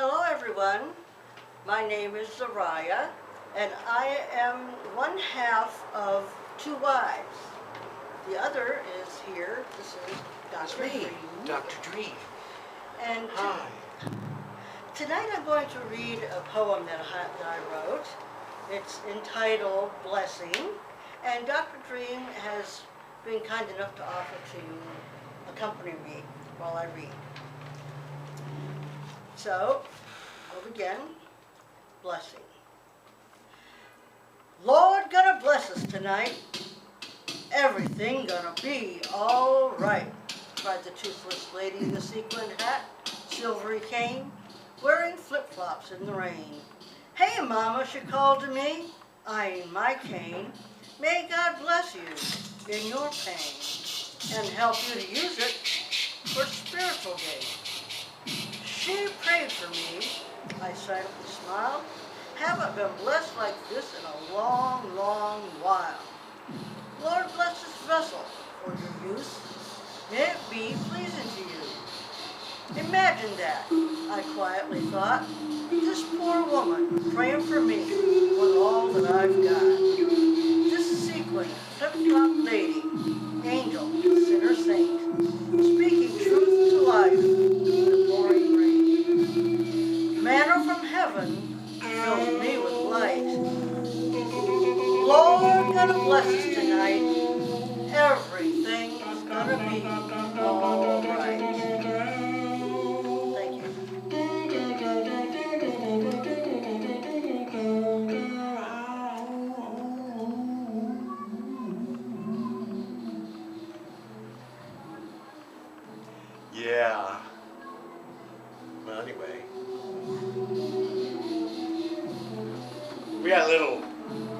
Hello everyone, my name is Zoria, and I am one half of two wives. The other is here, this is Dr. Dream. Dr. Dream. And Hi. tonight I'm going to read a poem that I wrote. It's entitled Blessing, and Dr. Dream has been kind enough to offer to accompany me while I read. So, I'll begin. Blessing. Lord gonna bless us tonight. Everything gonna be all right, cried the toothless lady in the sequined hat, silvery cane, wearing flip-flops in the rain. Hey, Mama, she called to me, eyeing my cane. May God bless you in your pain and help you to use it for spiritual gain. She prayed for me, I silently smiled. Haven't been blessed like this in a long, long while. Lord bless this vessel for your use. May it be pleasing to you. Imagine that, I quietly thought. This poor woman praying for me with all that I've got. This sequin, flip-flop lady, angel, sinner, saint, speaking truth to life in the pouring rain. Manna from heaven fills me with light. Lord, gonna bless us tonight. Everything's gonna be all right. Thank you. Yeah. Well, anyway. We got a little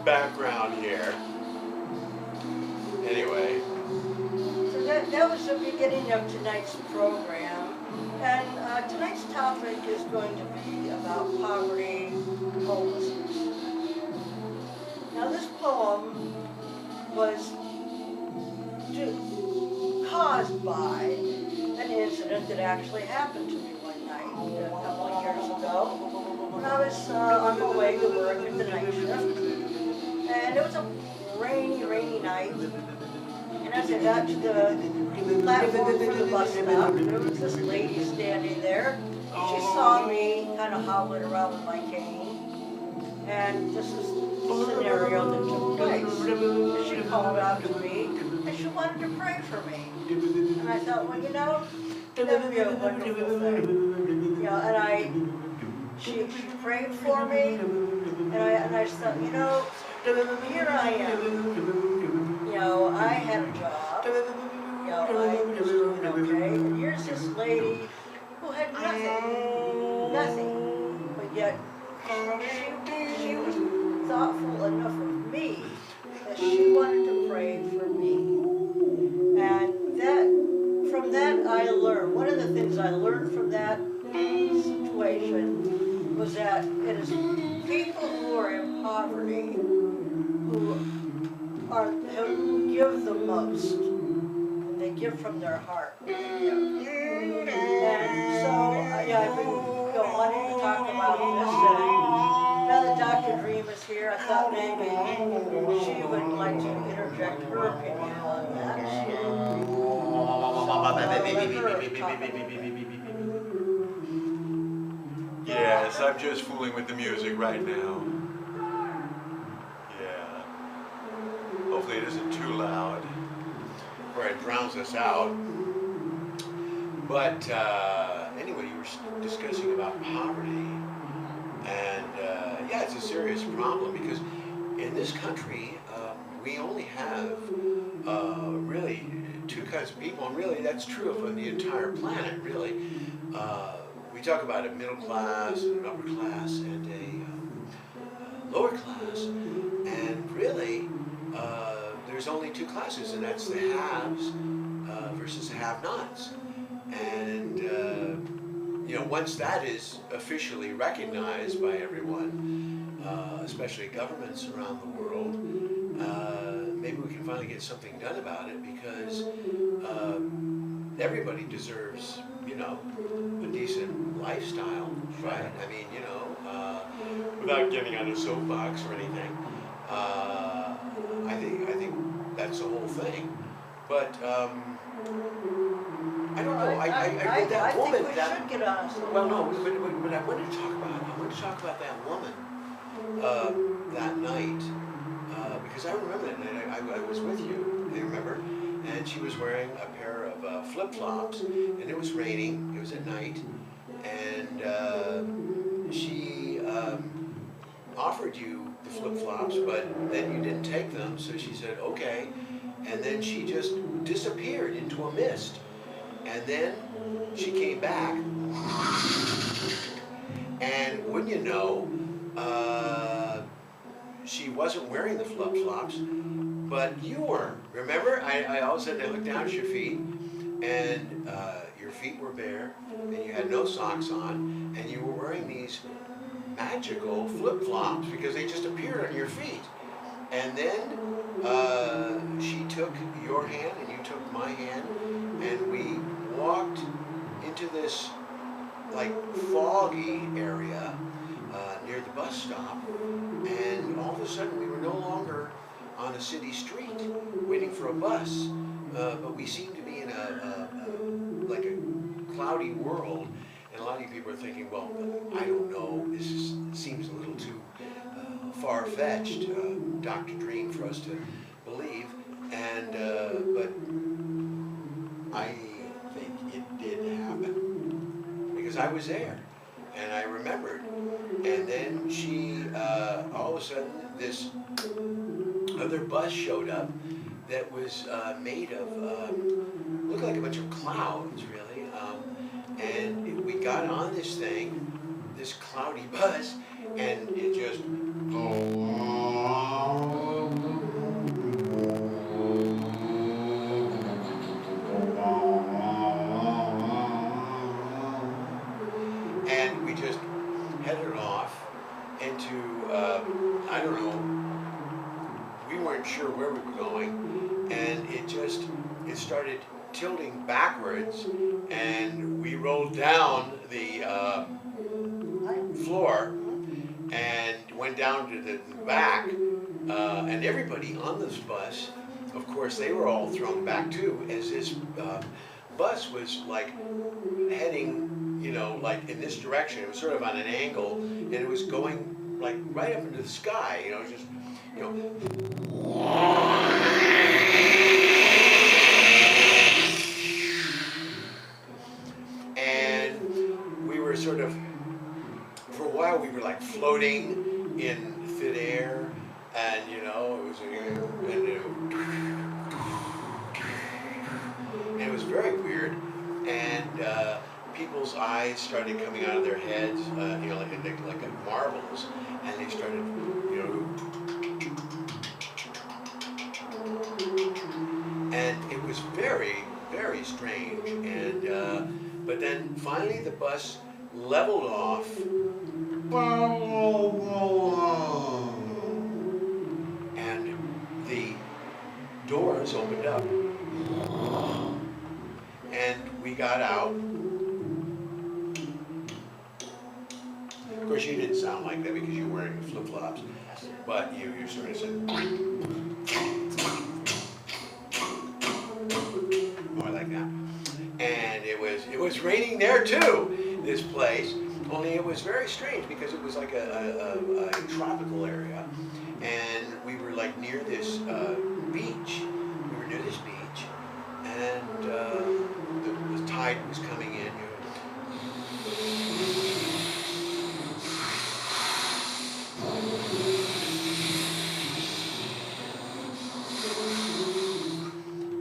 background here. Anyway. So that was the beginning of tonight's program. And tonight's topic is going to be about poverty and homelessness. Now this poem was caused by an incident that actually happened to me one night a couple of years ago when I was on my way to work at the night shift. And it was a rainy night. And as I got to the platform for the bus stop, there was this lady standing there. She saw me kind of hobbling around with my cane. And this is the scenario that took place. And she called out to me, and she wanted to pray for me. And I thought, well, you know, that would be a wonderful thing. You know, and she prayed for me, and I just thought, you know, here I am. You know, I had a job. You know, I was doing okay. And here's this lady who had nothing, but yet she was thoughtful enough of me that she wanted to pray for me. And from that I learned, one of the things I learned from that situation was that it is people who are in poverty who give the most. They give from their heart. And so, yeah, I've been wanting to talk about this, and now that Dr. Dream is here, I thought maybe she would like to interject her opinion on that. Yes, I'm just fooling with the music right now. Yeah. Hopefully it isn't too loud or it drowns us out. But anyway, you were discussing about poverty. And yeah, it's a serious problem because in this country, we only have really two kinds of people, and really that's true of the entire planet, really. We talk about a middle class, an upper class, and a lower class, and really there's only two classes, and that's the haves versus the have-nots. And you know, once that is officially recognized by everyone, especially governments around the world, maybe we can finally get something done about it, because everybody deserves, you know, a decent lifestyle, right? I mean, you know, without getting on a soapbox or anything. I think that's the whole thing. But I don't know. I that woman. think we should get on a soapbox. Well, no, but I wanted to talk about that woman that night because I remember that night. I was with you. You remember? And she was wearing a pair of flip-flops, and it was raining. It was at night, and she offered you the flip-flops, but then you didn't take them. So she said, "Okay," and then she just disappeared into a mist. And then she came back, and wouldn't you know, she wasn't wearing the flip-flops, but you were. Remember? I all of a sudden I looked down at your feet, and your feet were bare, and you had no socks on, and you were wearing these magical flip-flops because they just appeared on your feet. And then she took your hand, and you took my hand, and we walked into this like foggy area near the bus stop, and all of a sudden we were no longer on a city street waiting for a bus, but we seemed to be in like a cloudy world, and a lot of you people are thinking, well, I don't know, seems a little too far-fetched, Dr. Dream, for us to believe, and but I think it did happen because I was there and I remembered. And then she, all of a sudden, this other bus showed up that was made of, looked like a bunch of clouds, really. And we got on this thing, this cloudy bus, and it just. And we just headed off into, I don't know, we weren't sure where we were going, and it started tilting backwards, and we rolled down the floor and went down to the back, and everybody on this bus, of course, they were all thrown back too, as this bus was like heading, you know, like in this direction. It was sort of on an angle, and it was going like right up into the sky, you know, just, you know. And we were sort of, for a while, we were like floating in thin air, and you know, and it was very weird, and people's eyes started coming out of their heads, you know, like marbles, and they started, you know, and it was very, very strange, and but then finally the bus leveled off, and the doors opened up, and we got out. Of course, you didn't sound like that because you were wearing flip-flops, but you sort of said more like that. And it was raining there too, this place. Only it was very strange because it was like a tropical area, and we were like near this beach. We were near this beach, and the tide was coming in.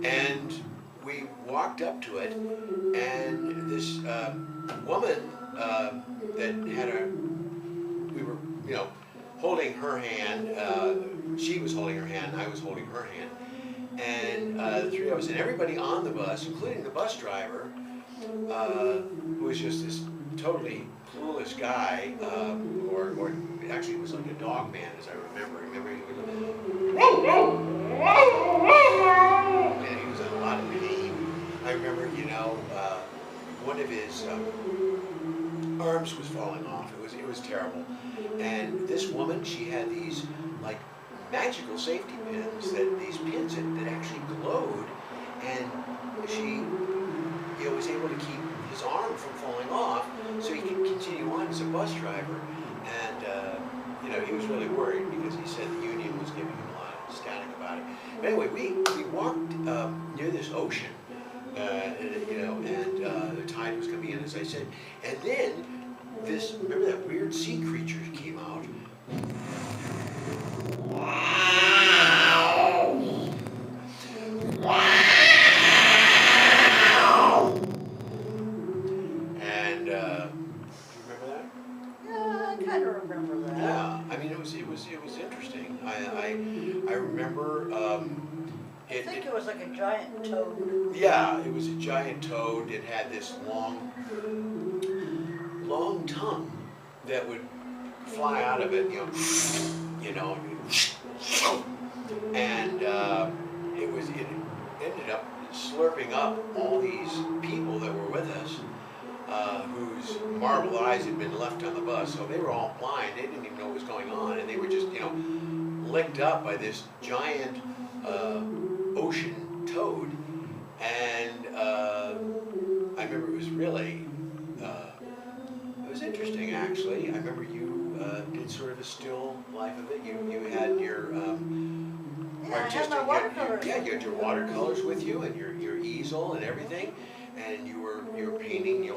And we walked up to it, and this woman that had we were, you know, holding her hand. She was holding her hand, I was holding her hand, and the three of us, and everybody on the bus, including the bus driver, who was just this totally clueless guy, or actually it was like a dog man, as I remember. Remember, he was in a lot of pain. I remember, you know, one of his arms was falling off. It was terrible. And this woman, she had these like magical safety pins these pins that actually glowed, and she was able to keep his arm from falling off, so he could continue on as a bus driver. And he was really worried because he said the union was giving him a lot of static about it. But anyway, we walked near this ocean, and the tide was coming in, as I said, and then remember that weird sea creature came out. And do you remember that? Yeah, I kind of remember that. Yeah, I mean it was interesting. I remember. I think it was like a giant toad. Yeah, it was a giant toad. It had this long tongue that would fly out of it, and it ended up slurping up all these people that were with us, whose marble eyes had been left on the bus, so they were all blind. They didn't even know what was going on, and they were just licked up by this giant ocean toad. And I remember it was really it was interesting, actually. I remember you did sort of a still life of it. You had your I had my watercolors. you had your watercolors with you, and your easel and everything, and you were painting.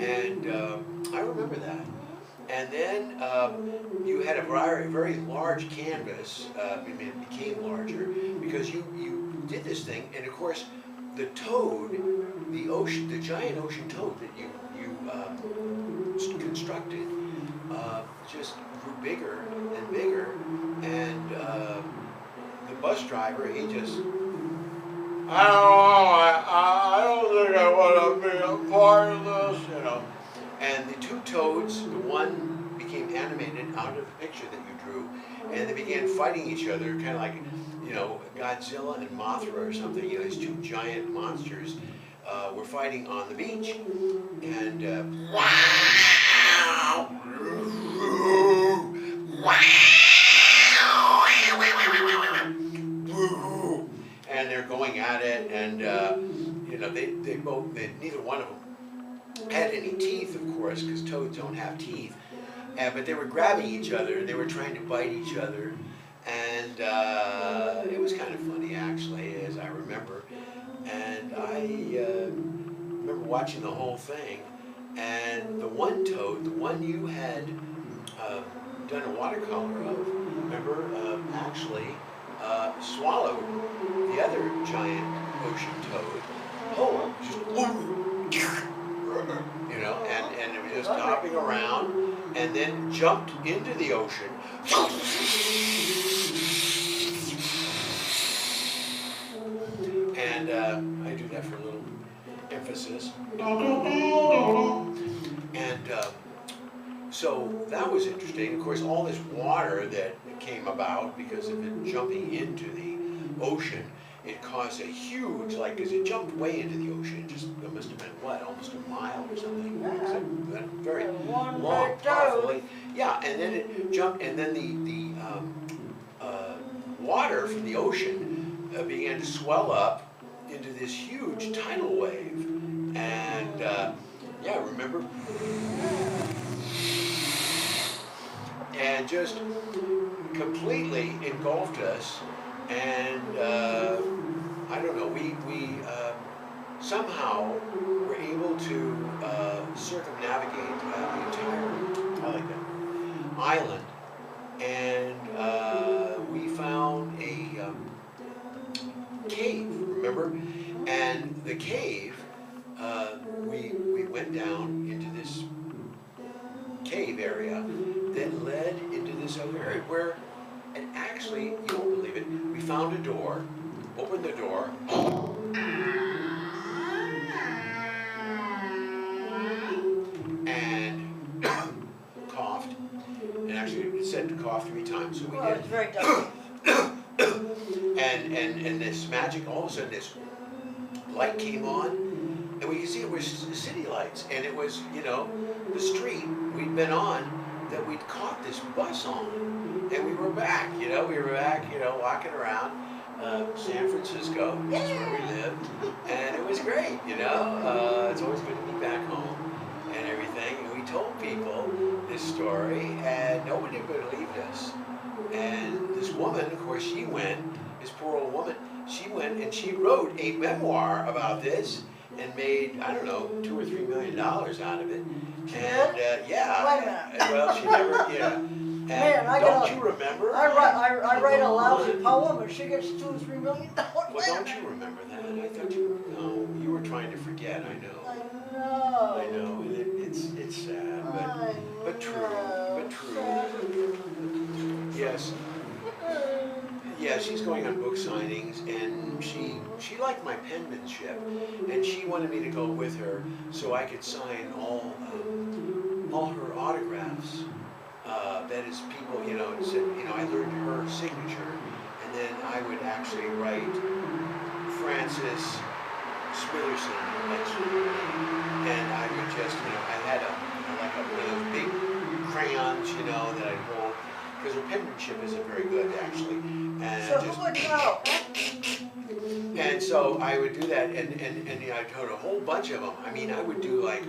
And I remember that. And then you had a very large canvas. It became larger because you did this thing, and of course, the toad, the giant ocean toad that you constructed, just grew bigger and bigger, and the bus driver, he just, I don't think I want to be a part of this, And the two toads, the one became animated out of the picture that you drew, and they began fighting each other, kind of like, Godzilla and Mothra or something. These two giant monsters were fighting on the beach, and and they're going at it, and neither one of them had any teeth, of course, because toads don't have teeth. But they were grabbing each other. They were trying to bite each other, and it was kind of funny, actually, as I remember. And I remember watching the whole thing. And the one toad, the one you had done a watercolor of, remember, actually swallowed the other giant ocean toad whole, and it was just hopping around, and then jumped into the ocean. And I do that for a little emphasis. And so that was interesting. Of course, all this water that came about because of it jumping into the ocean, it caused a huge, because it jumped way into the ocean. It must have been, almost a mile or something. Yeah. Very One long, big powerful. toad. Yeah, and then it jumped, and then the water from the ocean began to swell up into this huge tidal wave. And remember? And just completely engulfed us. And I don't know, we somehow were able to circumnavigate the entire island, and we found a cave, remember? And the cave, we went down into this cave area that led into this other area where, and actually, you won't believe it, we found a door, opened the door, and coughed, and actually it said to cough 3 times, so we Well, did. it's very dark. And this magic, all of a sudden this light came on, and we could see it was city lights, and it was, you know, the street we'd been on that we'd caught this bus on, and we were back, you know, walking around San Francisco, that's where we lived, and it was great, you know. It's always good to be back home and everything, and we told people this story, and nobody believed us. And this woman, of course, she went, this poor old woman, she went and she wrote a memoir about this and made, I don't know, $2 or $3 million out of it. And yeah, Wait a minute. well, she never, yeah. And Man, don't you remember? I write a lousy poem and she gets $2 or $3 million. Well, don't you remember that? I thought you, no, you were trying to forget. I know. I I know, and it's sad, but true, but true. Yes. Yeah, she's going on book signings, and she liked my penmanship, and she wanted me to go with her so I could sign all her autographs. That is, people, you know, said, you know, I learned her signature, and then I would actually write Francis Smitherson next to her name, and I would just, you know, I had one of those big crayons, you know, that I'd hold, because her penmanship isn't very good, actually. And So who would know? and so I would do that, and you know, I wrote a whole bunch of them. I mean, I would do like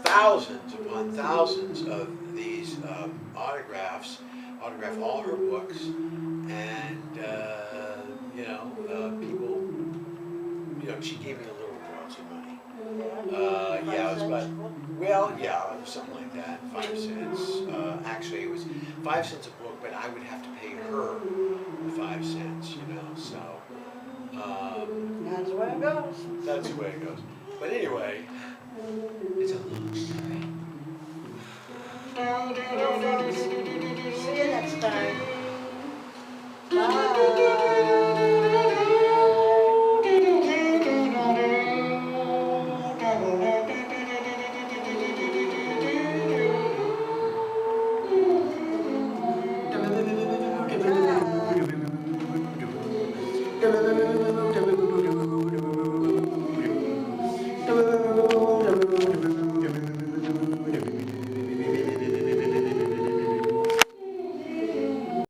thousands upon thousands of these autograph all her books, and you know, people, you know, she gave me a little royalty money. Yeah, it was about, well, yeah, something like that, 5 cents. Actually, it was 5 cents a book, but I would have to pay her the 5 cents, you know, so. That's the way it goes. That's the way it goes. But anyway, it's a long story. See you next time.